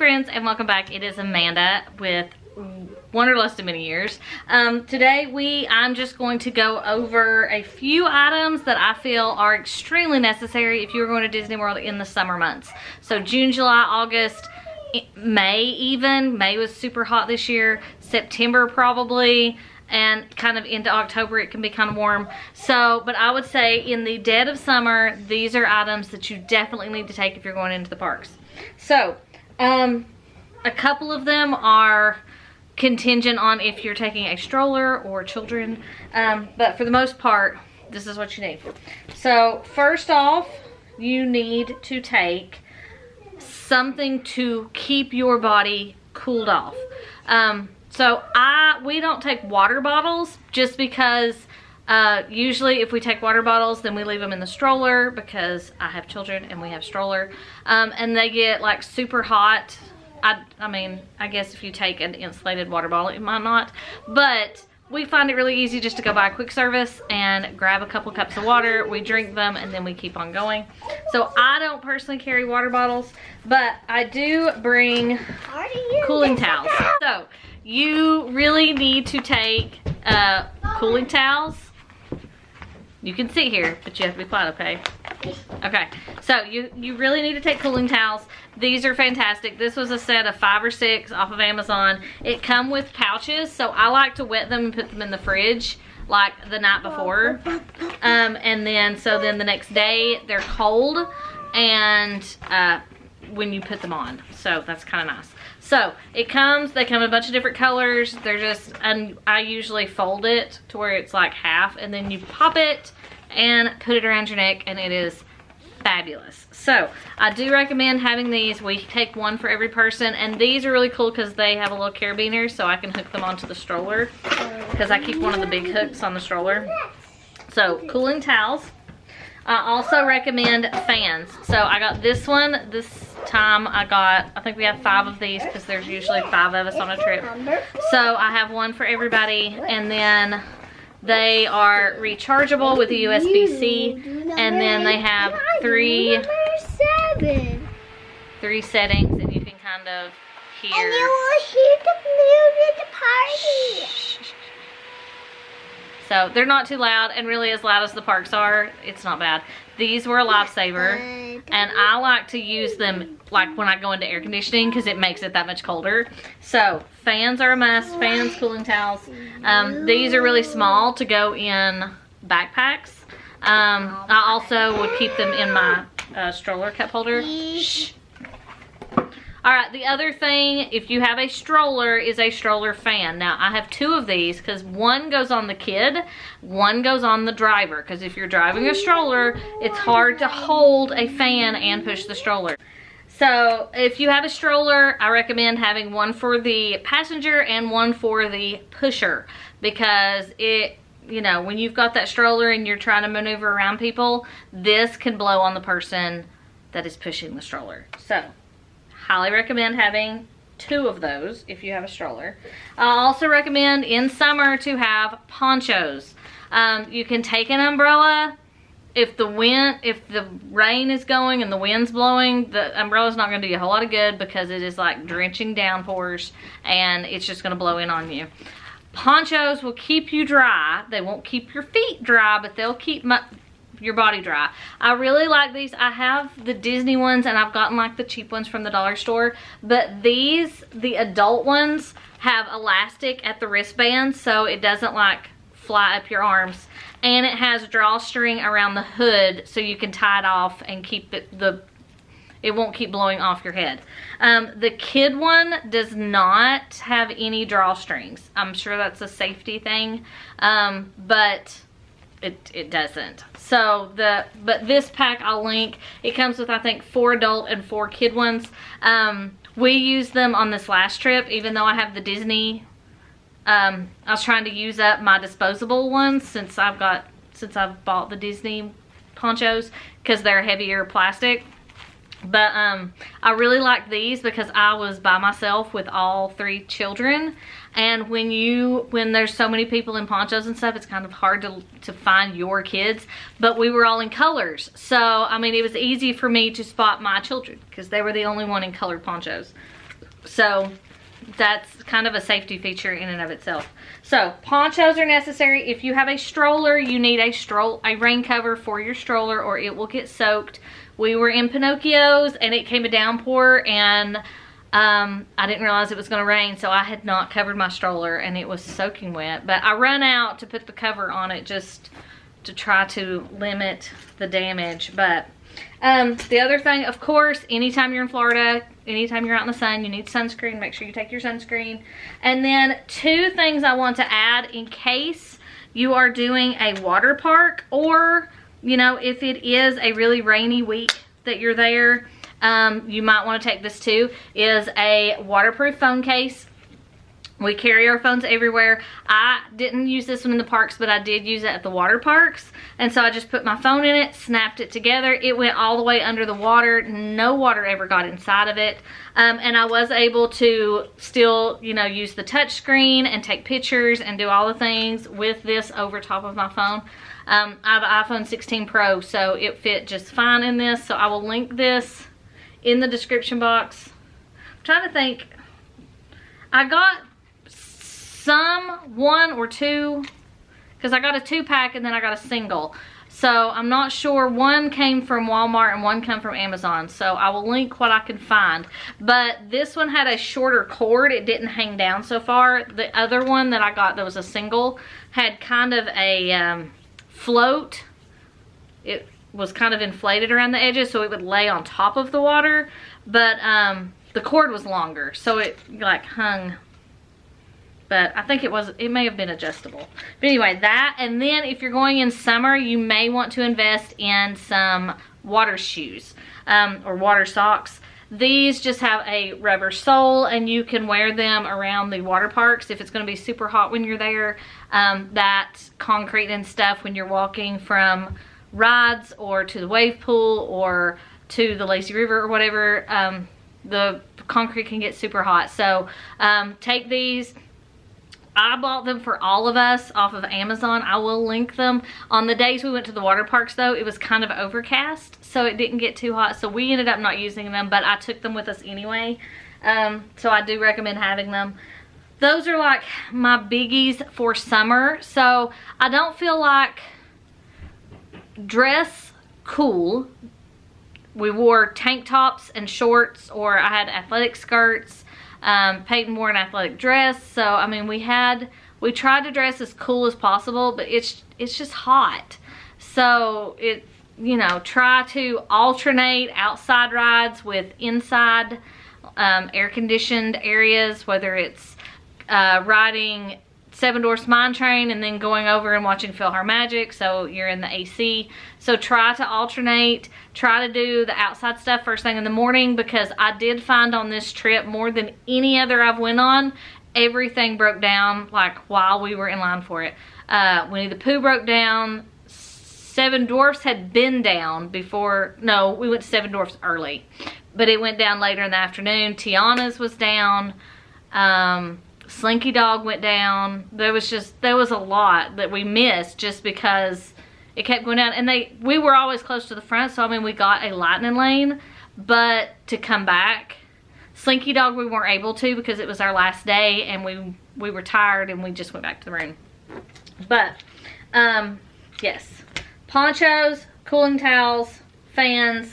friends, and welcome back. It is Amanda with Wanderlust of Many Years. Today I'm just going to go over a few items that I feel are extremely necessary if you're going to Disney World in the summer months. So June, July, August, May even. May was super hot this year. September probably. And kind of into October it can be kind of warm. So, but I would say in the dead of summer, these are items that you definitely need to take if you're going into the parks. So, a couple of them are contingent on if you're taking a stroller or children. But for the most part, this is what you need. So, first off, you need to take something to keep your body cooled off. So we don't take water bottles just because usually if we take water bottles then we leave them in the stroller because I have children and we have stroller and they get like super hot. I mean, I guess if you take an insulated water bottle it might not, but we find it really easy just to go by a quick service and grab a couple cups of water, we drink them, and then we keep on going. So I don't personally carry water bottles, but I do bring cooling towels. So you really need to take cooling towels. You can sit here, but you have to be quiet, okay? Okay, so you really need to take cooling towels. These are fantastic. This was a set of 5 or 6 off of Amazon. It come with pouches, so I like to wet them and put them in the fridge like the night before. And then the next day they're cold and when you put them on. So that's kind of nice. So they come in a bunch of different colors. They're just, and I usually fold it to where it's like half, and then you pop it and put it around your neck, and it is fabulous. So I do recommend having these. We take one for every person, and these are really cool because they have a little carabiner, so I can hook them onto the stroller because I keep one of the big hooks on the stroller. So cooling towels. I also recommend fans. So I got this one. This time I think we have 5 of these because there's usually 5 of us on a trip. So I have one for everybody, and then they are rechargeable with a USB-C, and then they have 3 settings, and you can kind of hear. And you will hear the music at the party. So they're not too loud, and really as loud as the parks are, it's not bad. These were a lifesaver, and I like to use them like when I go into air conditioning because it makes it that much colder. So fans are a must. Fans, cooling towels. These are really small to go in backpacks. I also would keep them in my stroller cup holder. Shh. Alright, the other thing, if you have a stroller, is a stroller fan. Now, I have 2 of these because one goes on the kid, one goes on the driver. Because if you're driving a stroller, it's hard to hold a fan and push the stroller. So, if you have a stroller, I recommend having one for the passenger and one for the pusher. Because it, you know, when you've got that stroller and you're trying to maneuver around people, this can blow on the person that is pushing the stroller. So, highly recommend having 2 of those if you have a stroller. I also recommend in summer to have ponchos. You can take an umbrella. If the rain is going and the wind's blowing, the umbrella's not going to do you a whole lot of good because it is like drenching downpours and it's just going to blow in on you. Ponchos will keep you dry. They won't keep your feet dry, but they'll keep your body dry. I really like these. I have the Disney ones and I've gotten like the cheap ones from the dollar store, but these, the adult ones, have elastic at the wristband so it doesn't like fly up your arms, and it has drawstring around the hood so you can tie it off and keep it won't keep blowing off your head. The kid one does not have any drawstrings. I'm sure that's a safety thing, but it doesn't. So but this pack I'll link. It comes with I think 4 adult and 4 kid ones. We used them on this last trip, even though I have the Disney. I was trying to use up my disposable ones since I've bought the Disney ponchos because they're heavier plastic. But I really like these because I was by myself with all 3 children, and when there's so many people in ponchos and stuff, it's kind of hard to find your kids. But we were all in colors, so I mean it was easy for me to spot my children because they were the only one in colored ponchos. So that's kind of a safety feature in and of itself. So ponchos are necessary. If you have a stroller, you need a rain cover for your stroller or it will get soaked. We were in Pinocchio's and it came a downpour and I didn't realize it was going to rain, so I had not covered my stroller and it was soaking wet. But I ran out to put the cover on it just to try to limit the damage. But the other thing, of course, anytime you're in Florida, anytime you're out in the sun, you need sunscreen. Make sure you take your sunscreen. And then 2 things I want to add in case you are doing a water park, or, you know, if it is a really rainy week that you're there, you might want to take this too, is a waterproof phone case. We carry our phones everywhere. I didn't use this one in the parks, but I did use it at the water parks. And so I just put my phone in it, snapped it together. It went all the way under the water. No water ever got inside of it. And I was able to still, you know, use the touch screen and take pictures and do all the things with this over top of my phone. I have an iPhone 16 Pro, so it fit just fine in this. So I will link this in the description box. I'm trying to think. I got one or two, because I got a 2-pack and then I got a single. So I'm not sure. One came from Walmart and one came from Amazon. So I will link what I can find. But this one had a shorter cord. It didn't hang down so far. The other one that I got that was a single had kind of a float. It was kind of inflated around the edges so it would lay on top of the water. But the cord was longer, so it like hung. But I think it may have been adjustable. But anyway, that, and then if you're going in summer, you may want to invest in some water shoes or water socks. These just have a rubber sole and you can wear them around the water parks if it's going to be super hot when you're there. That concrete and stuff when you're walking from rides or to the wave pool or to the lazy river or whatever, the concrete can get super hot. So take these. I bought them for all of us off of Amazon. I will link them. On the days we went to the water parks though, it was kind of overcast, so it didn't get too hot. So we ended up not using them, but I took them with us anyway. So I do recommend having them. Those are like my biggies for summer. So I don't feel like dress cool. We wore tank tops and shorts, or I had athletic skirts. Peyton wore an athletic dress. So I mean, we tried to dress as cool as possible, but it's just hot. So you know, try to alternate outside rides with inside air conditioned areas, whether it's riding Seven Dwarfs Mine Train and then going over and watching PhilharMagic, so you're in the AC. So try to alternate, try to do the outside stuff first thing in the morning, because I did find on this trip, more than any other I've went on, everything broke down like while we were in line for it. Winnie the Pooh broke down. Seven Dwarfs had been down before. No, we went to Seven Dwarfs early, but it went down later in the afternoon. Tiana's was down. Slinky Dog went down. There was a lot that we missed just because it kept going down. And we were always close to the front, so I mean, we got a lightning lane, but to come back, Slinky Dog we weren't able to because it was our last day and we were tired and we just went back to the room. But yes, ponchos, cooling towels, fans,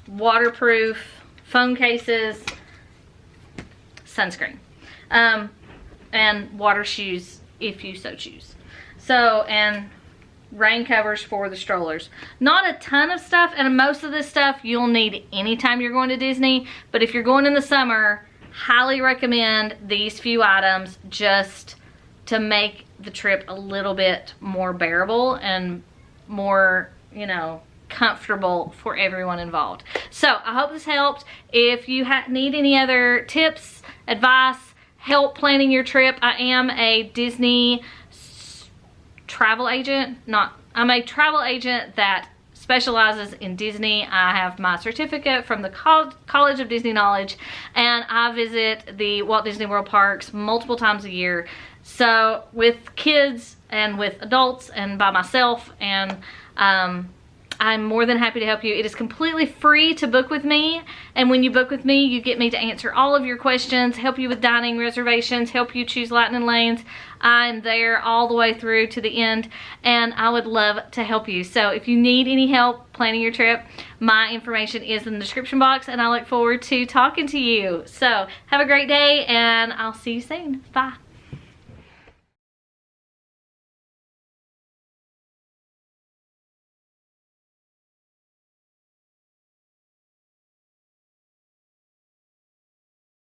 waterproof, phone cases, sunscreen. And water shoes if you so choose. So, and rain covers for the strollers. Not a ton of stuff, and most of this stuff you'll need anytime you're going to Disney, but if you're going in the summer, highly recommend these few items just to make the trip a little bit more bearable and more, you know, comfortable for everyone involved. So I hope this helped. If you need any other tips, advice, help planning your trip, I am a Disney travel agent. I'm a travel agent that specializes in Disney. I have my certificate from the College of Disney Knowledge, and I visit the Walt Disney World parks multiple times a year. So with kids and with adults and by myself, and I'm more than happy to help you. It is completely free to book with me, and when you book with me, you get me to answer all of your questions, help you with dining reservations, help you choose lightning lanes. I'm there all the way through to the end, and I would love to help you. So if you need any help planning your trip, my information is in the description box, and I look forward to talking to you. So have a great day, and I'll see you soon. Bye.